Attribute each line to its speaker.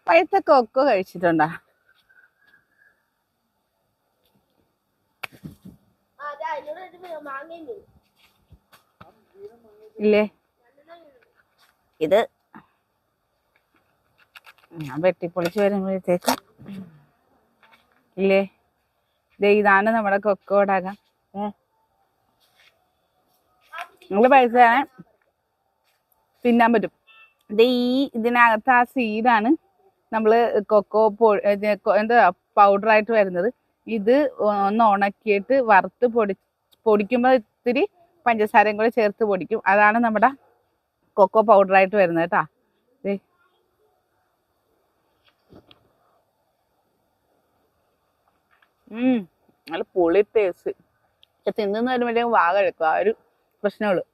Speaker 1: പഴുത്ത കൊക്കോ കഴിച്ചിട്ടുണ്ടോ? ഇല്ലേ? ഇത് ഞാൻ വെട്ടിപ്പൊളിച്ച് വരുമ്പോഴത്തേക്ക് ഇല്ലേ? ഇതാണ് നമ്മുടെ കൊക്കോടാകം. നിങ്ങള് പൈസ തിന്നാൻ പറ്റും. ഇതിനകത്ത് ആ സീഡാണ് നമ്മള് കൊക്കോ എന്താ പൗഡറായിട്ട് വരുന്നത്. ഇത് ഒന്ന് ഉണക്കിയിട്ട് വറുത്ത് പൊടിക്കുമ്പോൾ ഇത്തിരി പഞ്ചസാരയും കൂടെ ചേർത്ത് പൊടിക്കും. അതാണ് നമ്മുടെ കൊക്കോ പൗഡറായിട്ട് വരുന്നത് കേട്ടാ. നല്ല പൊളി ടേസ്റ്റ്. തിന്നുന്ന വരുമ്പോഴേക്കും വാ കഴിക്കും. ആ ഒരു പ്രശ്നമുള്ളൂ.